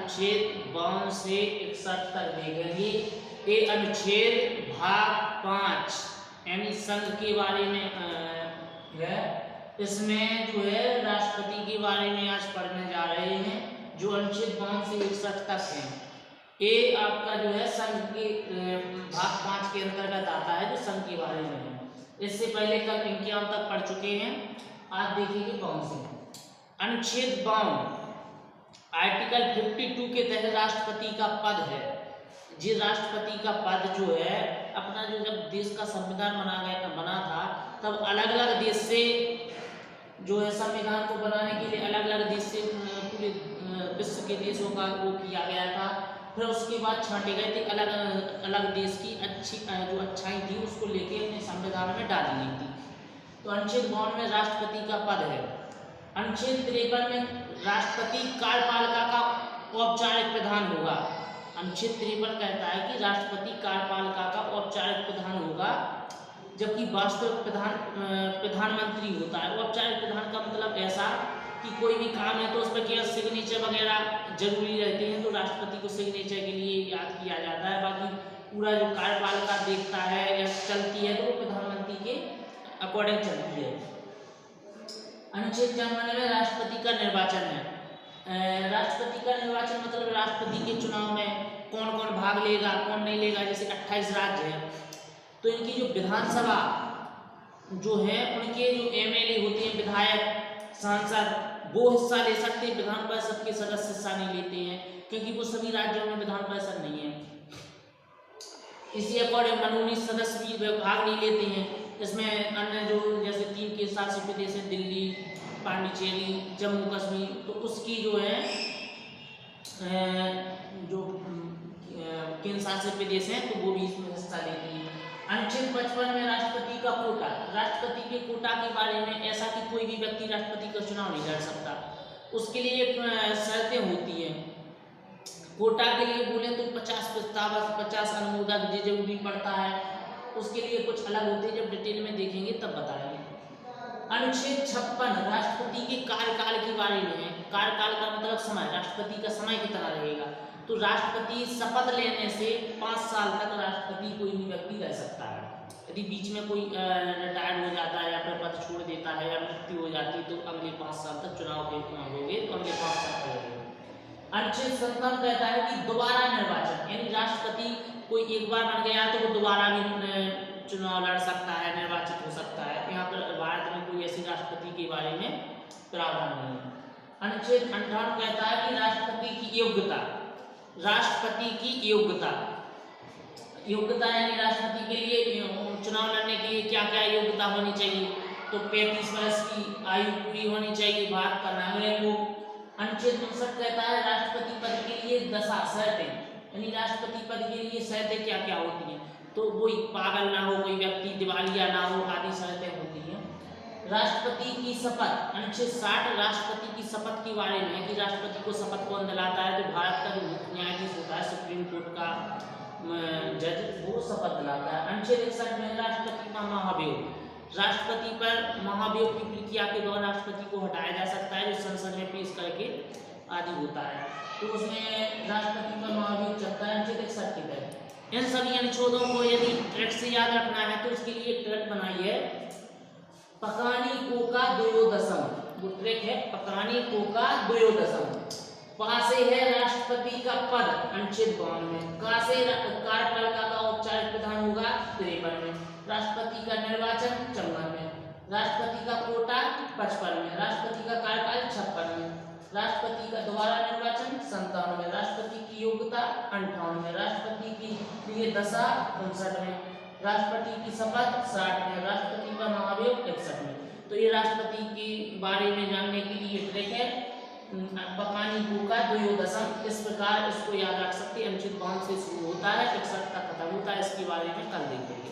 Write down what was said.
अनुच्छेद 52 से 61 तक देखेंगे। ये अनुच्छेद भाग 5 यानी संघ के बारे में है। इसमें जो है राष्ट्रपति के बारे में आज पढ़ने जा रहे हैं, जो अनुच्छेद 52 से 61 तक है। ये आपका जो है संघ के भाग 5 के अंतर्गत आता है, जो संघ के बारे में है। इससे पहले कल इनके तक पढ़ चुके हैं, आज देखेंगे 52 से। अनुच्छेद 52 आर्टिकल 52 के तहत राष्ट्रपति का पद है। जी राष्ट्रपति का पद जो है अपना जो जब देश का संविधान बना था तब अलग अलग देश से जो है संविधान को बनाने के लिए अलग अलग देश से पूरे विश्व के देशों का वो किया गया था। फिर उसके बाद छांटे गए थे अलग अलग देश की जो अच्छाई थी उसको लेके अपने संविधान में डाली गई थी। तो अनुच्छेद 52 में राष्ट्रपति का पद है। अनुच्छेद 53 में राष्ट्रपति कार्यपालिका का औपचारिक प्रधान होगा। अनुच्छेद 53 कहता है कि राष्ट्रपति कार्यपालिका का औपचारिक प्रधान होगा, जबकि वास्तविक प्रधानमंत्री होता है। औपचारिक प्रधान का मतलब ऐसा कि कोई भी काम है तो उस पर केवल सिग्नेचर वगैरह जरूरी रहते हैं, तो राष्ट्रपति को सिग्नेचर के लिए याद किया जाता है। बाकी पूरा जो कार्यपालिका देखता है या चलती है तो वो प्रधानमंत्री के अकॉर्डिंग चलती है। अनुच्छेद 54 में राष्ट्रपति का निर्वाचन है। राष्ट्रपति का निर्वाचन मतलब राष्ट्रपति के चुनाव में कौन कौन भाग लेगा कौन नहीं लेगा। जैसे 28 राज्य है तो इनकी जो विधानसभा जो है उनके जो एमएलए होते हैं, विधायक, सांसद, वो हिस्सा ले सकते हैं। विधान परिषद के सदस्य हिस्सा नहीं लेते हैं क्योंकि वो सभी राज्यों में विधान परिषद नहीं है। इसी अकॉर्डिंग मनोनीत सदस्य भी भाग नहीं लेते हैं। इसमें अन्य जो जैसे 3 केंद्र शासित प्रदेश है, दिल्ली, पांडिचेरी, जम्मू कश्मीर, तो उसकी जो है जो केंद्र शासित प्रदेश है तो वो भी इसमें हिस्सा लेती है। अनुच्छेद 55 में राष्ट्रपति का कोटा। राष्ट्रपति के कोटा के बारे में ऐसा कि कोई भी व्यक्ति राष्ट्रपति का चुनाव नहीं लड़ सकता, उसके लिए शर्तें होती हैं। कोटा के लिए बोले तो 50 प्रस्ताव 50 अनुमोदक ये जरूरी पड़ता है, उसके लिए कुछ अलग होते हैं, जब डिटेल में देखेंगे तब बताएंगे। अनुच्छेद 56 राष्ट्रपति के कार्यकाल के बारे में है। कार्यकाल का मतलब समय, राष्ट्रपति का समय कितना रहेगा। तो राष्ट्रपति शपथ लेने से 5 साल तक राष्ट्रपति कोई भी व्यक्ति रह सकता है। यदि बीच में कोई रिटायर हो जाता है या फिर पद छोड़ देता है या मृत्यु हो जाती है तो अगले 5 साल तक चुनाव के होंगे, तो अगले 5 साल रहेंगे। अनुच्छेद 57 कहता है कि दोबारा निर्वाचन, यानी राष्ट्रपति कोई एक बार बन गया तो वो दोबारा भी चुनाव लड़ सकता है, निर्वाचित हो सकता है। यहाँ पर भारत में कोई ऐसी राष्ट्रपति के बारे में प्रावधान नहीं है। अनुच्छेद 58 कहता है कि राष्ट्रपति की योग्यता। राष्ट्रपति की योग्यता यानी राष्ट्रपति के लिए चुनाव लड़ने के लिए क्या क्या योग्यता होनी चाहिए। तो 35 वर्ष की आयु पूरी होनी चाहिए, भारत का नागरिक हो। अनुच्छेद 59 कहता है राष्ट्रपति पद के लिए 10 शर्तें, यानी राष्ट्रपति पद के लिए शर्तें क्या क्या होती हैं। तो कोई पागल ना हो, कोई व्यक्ति दिवालिया ना हो, आदि शर्तें होती हैं। राष्ट्रपति की शपथ। अनुच्छेद 60 राष्ट्रपति की शपथ के बारे में है कि राष्ट्रपति को शपथ कौन दिलाता है। तो भारत का जो मुख्य न्यायाधीश होता है, सुप्रीम कोर्ट का जज, वो शपथ दिलाता है। अनुच्छेद 61 में राष्ट्रपति का महाभियोग। राष्ट्रपति पर महाभियोग की प्रक्रिया के दौरान राष्ट्रपति को हटाया जा सकता है, जो संसद में पेश करके आदि होता है। तो उसमें राष्ट्रपति का महाभियोग चलता है अनुच्छेद 61 के तहत। इन सभी अनुच्छेदों को यदि ट्रैक से याद रखना है तो उसके लिए ट्रैक बनाई है पकानी कोका द्वयोदशम। वो ट्रैक है पकानी कोका द्वयोदशम। वहां से है राष्ट्रपति का पद अनुच्छेद 52 में। कहाँ से कार्यपालिका का औपचारिक प्रधान होगा 53 में। राष्ट्रपति का निर्वाचन 54 में। राष्ट्रपति का कोटा 55 में। राष्ट्रपति का कार्यकाल 56 में। राष्ट्रपति का दोबारा निर्वाचन 57 में। राष्ट्रपति की योग्यता 58 में। राष्ट्रपति की लिए दशा 59 में। राष्ट्रपति की शपथ 60 में। राष्ट्रपति का महाभियोग 61 में। तो ये राष्ट्रपति के बारे में जानने के लिए ट्रैक है पकानी कोका द्वयोदशम। इस प्रकार इसको याद रख सकते हैं। अनुच्छेद 52 से शुरू होता है, 61 तक खत्म होता है। इसके बारे में कल देखेंगे।